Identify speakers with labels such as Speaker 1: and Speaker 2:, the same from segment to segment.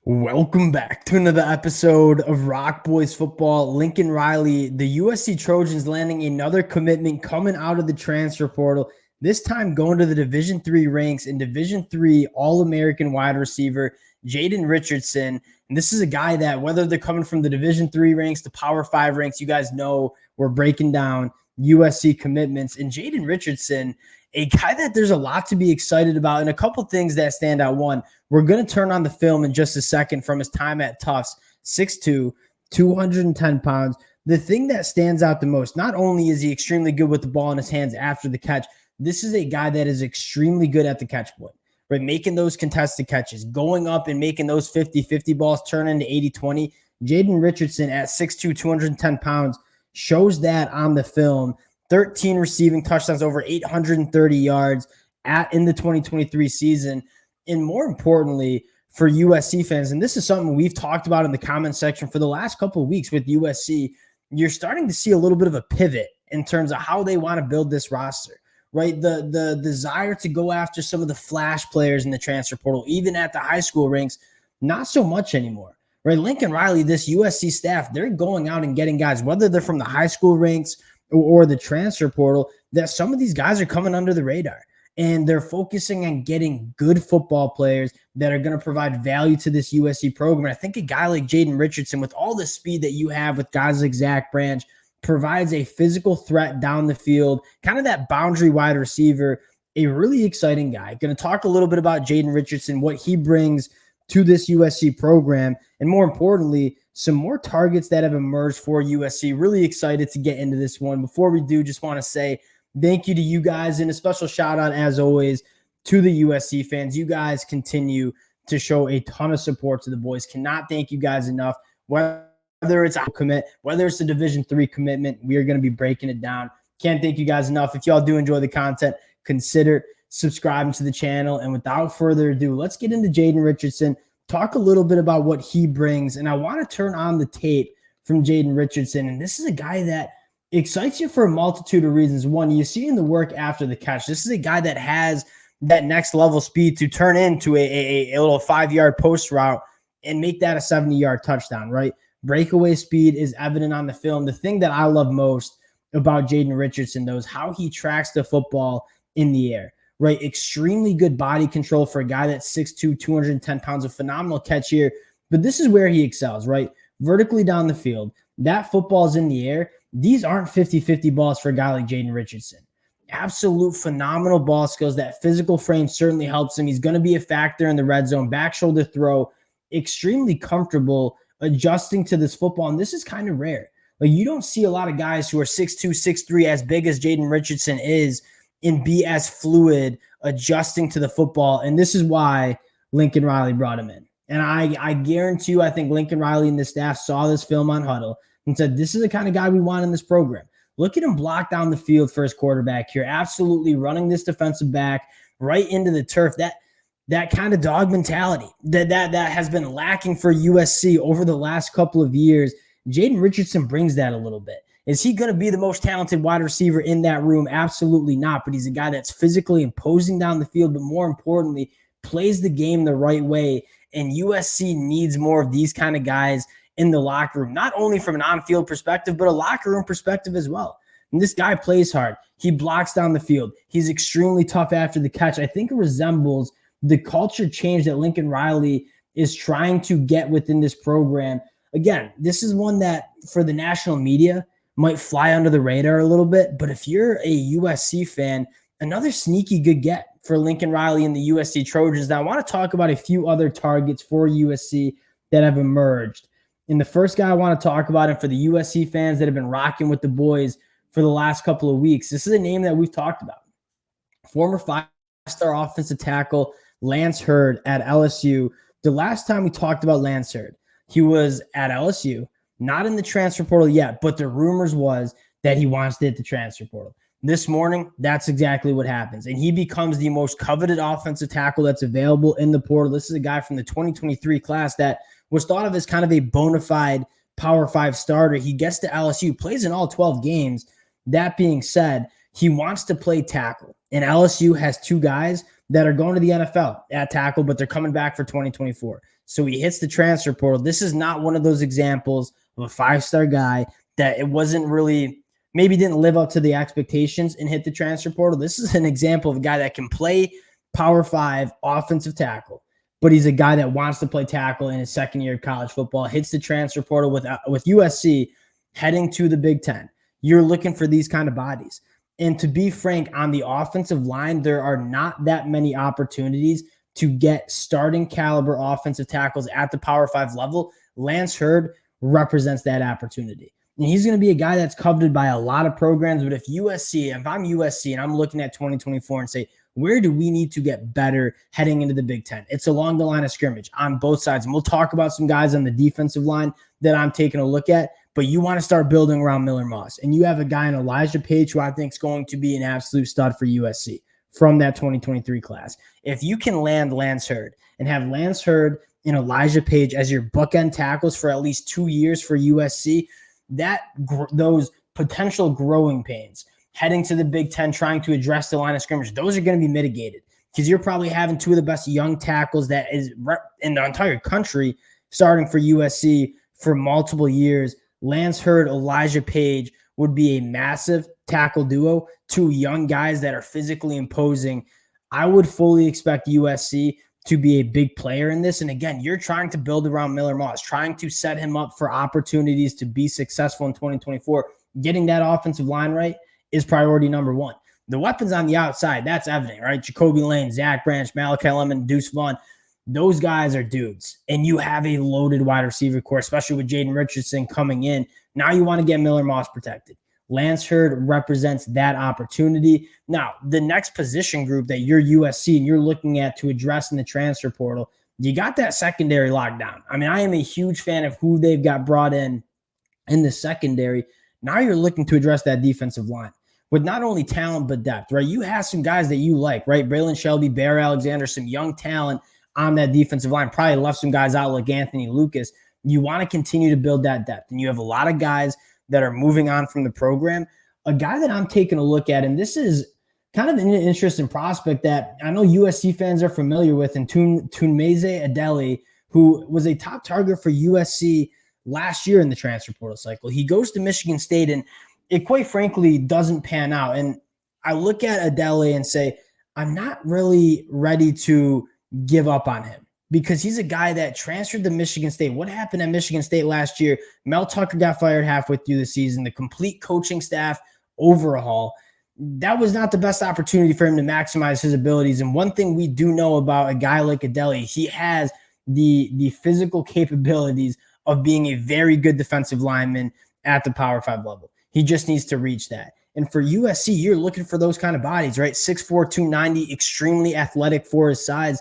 Speaker 1: Welcome back to another episode of Rock Boys Football. Lincoln Riley, the USC Trojans landing another commitment coming out of the transfer portal, this time going to the Division III ranks and Division III All-American wide receiver, Jaden Richardson. And this is a guy that, whether they're coming from the Division III ranks to Power 5 ranks, you guys know we're breaking down USC commitments. And Jaden Richardson, a guy that there's a lot to be excited about, and a couple things that stand out. One, we're going to turn on the film in just a second from his time at Tufts, 6'2", 210 pounds. The thing that stands out the most, not only is he extremely good with the ball in his hands after the catch, this is a guy that is extremely good at the catch point, right? Making those contested catches, going up and making those 50-50 balls turn into 80-20. Jaden Richardson at 6'2", 210 pounds shows that on the film. 13 receiving touchdowns, over 830 yards in the 2023 season. And more importantly, for USC fans, and this is something we've talked about in the comment section for the last couple of weeks with USC, you're starting to see a little bit of a pivot in terms of how they want to build this roster, right? The desire to go after some of the flash players in the transfer portal, even at the high school ranks, not so much anymore, right? Lincoln Riley, this USC staff, they're going out and getting guys, whether they're from the high school ranks or the transfer portal, that some of these guys are coming under the radar. And they're focusing on getting good football players that are going to provide value to this USC program. And I think a guy like Jaden Richardson, with all the speed that you have with guys like Zach Branch, provides a physical threat down the field, kind of that boundary wide receiver, a really exciting guy. Going to talk a little bit about Jaden Richardson, what he brings to this USC program, and more importantly, some more targets that have emerged for USC. Really excited to get into this one. Before we do, just want to say thank you to you guys, and a special shout out, as always, to the USC fans. You guys continue to show a ton of support to the boys. Cannot thank you guys enough. Whether it's a commit, whether it's a Division III commitment, we are going to be breaking it down. Can't thank you guys enough. If y'all do enjoy the content, consider subscribing to the channel. And without further ado, let's get into Jaden Richardson, talk a little bit about what he brings. And I want to turn on the tape from Jaden Richardson. And this is a guy that excites you for a multitude of reasons. One, you see in the work after the catch. This is a guy that has that next level speed to turn into a little 5-yard post route and make that a 70-yard touchdown, right? Breakaway speed is evident on the film. The thing that I love most about Jaden Richardson, though, is how he tracks the football in the air, right? Extremely good body control for a guy that's 6'2", 210 pounds, a phenomenal catch here. But this is where he excels, right? Vertically down the field. That football's in the air. These aren't 50-50 balls for a guy like Jaden Richardson. Absolute phenomenal ball skills. That physical frame certainly helps him. He's going to be a factor in the red zone. Back shoulder throw. Extremely comfortable adjusting to this football. And this is kind of rare. Like, you don't see a lot of guys who are 6'2", 6'3", as big as Jaden Richardson is, and be as fluid adjusting to the football. And this is why Lincoln Riley brought him in. And I guarantee you, I think Lincoln Riley and the staff saw this film on Huddle and said, this is the kind of guy we want in this program. Look at him block down the field for his quarterback here, absolutely running this defensive back right into the turf. That kind of dog mentality that has been lacking for USC over the last couple of years. Jaden Richardson brings that a little bit. Is he going to be the most talented wide receiver in that room? Absolutely not. But he's a guy that's physically imposing down the field, but more importantly, plays the game the right way. And USC needs more of these kind of guys in the locker room, not only from an on-field perspective, but a locker room perspective as well. And this guy plays hard. He blocks down the field. He's extremely tough after the catch. I think it resembles the culture change that Lincoln Riley is trying to get within this program. Again, this is one that for the national media might fly under the radar a little bit, but if you're a USC fan, another sneaky good get for Lincoln Riley and the USC Trojans. Now, I want to talk about a few other targets for USC that have emerged. And the first guy I want to talk about, and for the USC fans that have been rocking with the boys for the last couple of weeks, this is a name that we've talked about. Former 5-star offensive tackle Lance Hurd at LSU. The last time we talked about Lance Hurd, he was at LSU, not in the transfer portal yet, but the rumors was that he wants to hit the transfer portal. This morning, that's exactly what happens. And he becomes the most coveted offensive tackle that's available in the portal. This is a guy from the 2023 class that was thought of as kind of a bona fide Power 5 starter. He gets to LSU, plays in all 12 games. That being said, he wants to play tackle. And LSU has two guys that are going to the NFL at tackle, but they're coming back for 2024. So he hits the transfer portal. This is not one of those examples of a 5-star guy that it wasn't really, maybe didn't live up to the expectations and hit the transfer portal. This is an example of a guy that can play Power 5 offensive tackle, but he's a guy that wants to play tackle in his second year of college football, hits the transfer portal with USC heading to the Big Ten. You're looking for these kind of bodies. And to be frank, on the offensive line, there are not that many opportunities to get starting caliber offensive tackles at the Power 5 level. Lance Hurd represents that opportunity. And he's going to be a guy that's coveted by a lot of programs. But if I'm USC and I'm looking at 2024 and say, where do we need to get better heading into the Big Ten? It's along the line of scrimmage on both sides. And we'll talk about some guys on the defensive line that I'm taking a look at. But you want to start building around Miller Moss. And you have a guy in Elijah Page who I think is going to be an absolute stud for USC from that 2023 class. If you can land Lance Hurd and have Lance Hurd and Elijah Page as your bookend tackles for at least 2 years for USC, those potential growing pains heading to the Big Ten, trying to address the line of scrimmage, those are going to be mitigated because you're probably having 2 of the best young tackles that is in the entire country starting for USC for multiple years. Lance Hurd, Elijah Page would be a massive tackle duo, 2 young guys that are physically imposing. I would fully expect USC to be a big player in this. And again, you're trying to build around Miller Moss, trying to set him up for opportunities to be successful in 2024. Getting that offensive line right is priority number 1. The weapons on the outside, that's evident, right? Jacoby Lane, Zach Branch, Malachi Lemon, Deuce Vaughn. Those guys are dudes. And you have a loaded wide receiver core, especially with Jaden Richardson coming in. Now you want to get Miller Moss protected. Lance Hurd represents that opportunity. Now, the next position group that you're USC and you're looking at to address in the transfer portal, you got that secondary locked down. I mean, I am a huge fan of who they've got brought in the secondary. Now you're looking to address that defensive line with not only talent but depth, right? You have some guys that you like, right? Braylon Shelby, Bear Alexander, some young talent on that defensive line. Probably left some guys out like Anthony Lucas. You want to continue to build that depth. And you have a lot of guys that are moving on from the program. A guy that I'm taking a look at, and this is kind of an interesting prospect that I know USC fans are familiar with, and Tunmeze Deli, who was a top target for USC last year in the transfer portal cycle. He goes to Michigan State, and it quite frankly doesn't pan out. And I look at Adele and say, I'm not really ready to give up on him because he's a guy that transferred to Michigan State. What happened at Michigan State last year? Mel Tucker got fired halfway through the season. The complete coaching staff overhaul. That was not the best opportunity for him to maximize his abilities. And one thing we do know about a guy like Adele, he has the physical capabilities of being a very good defensive lineman at the Power 5 level. He just needs to reach that. And for USC, you're looking for those kind of bodies, right? 6'4", 290, extremely athletic for his size.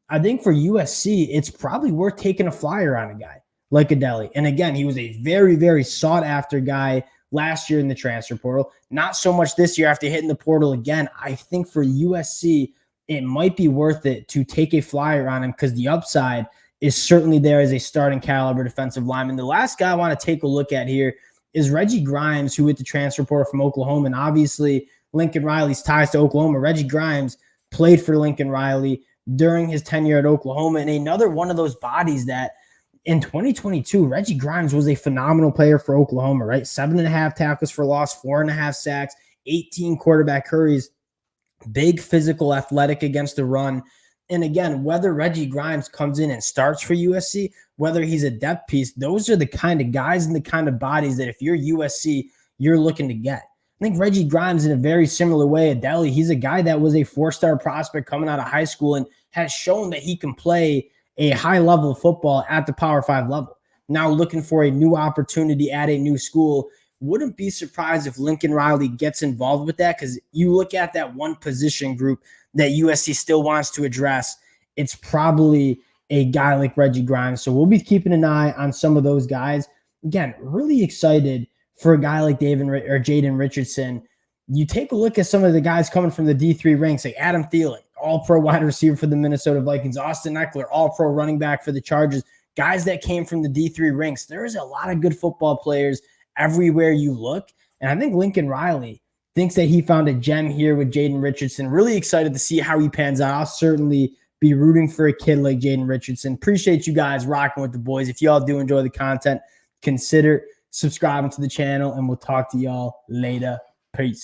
Speaker 1: I think for USC, it's probably worth taking a flyer on a guy like Adele. And again, he was a very, very sought-after guy last year in the transfer portal. Not so much this year after hitting the portal again. I think for USC, it might be worth it to take a flyer on him because the upside is certainly there as a starting caliber defensive lineman. The last guy I want to take a look at here is Reggie Grimes, who hit the transfer portal from Oklahoma. And obviously, Lincoln Riley's ties to Oklahoma. Reggie Grimes played for Lincoln Riley during his tenure at Oklahoma. And another one of those bodies that in 2022, Reggie Grimes was a phenomenal player for Oklahoma, right? 7.5 tackles for loss, 4.5 sacks, 18 quarterback hurries, big physical, athletic against the run. And again, whether Reggie Grimes comes in and starts for USC, whether he's a depth piece, those are the kind of guys and the kind of bodies that if you're USC, you're looking to get. I think Reggie Grimes, in a very similar way, Adele, he's a guy that was a 4-star prospect coming out of high school and has shown that he can play a high level of football at the Power 5 level. Now looking for a new opportunity at a new school. Wouldn't be surprised if Lincoln Riley gets involved with that because you look at that one position group that USC still wants to address, it's probably a guy like Reggie Grimes. So we'll be keeping an eye on some of those guys. Again, really excited for a guy like Jaden Richardson. You take a look at some of the guys coming from the D3 ranks, like Adam Thielen, all-pro wide receiver for the Minnesota Vikings, Austin Eckler, all-pro running back for the Chargers, guys that came from the D3 ranks. There is a lot of good football players everywhere you look. And I think Lincoln Riley thinks that he found a gem here with Jaden Richardson. Really excited to see how he pans out. I'll certainly be rooting for a kid like Jaden Richardson. Appreciate you guys rocking with the boys. If y'all do enjoy the content, consider subscribing to the channel, and we'll talk to y'all later. Peace.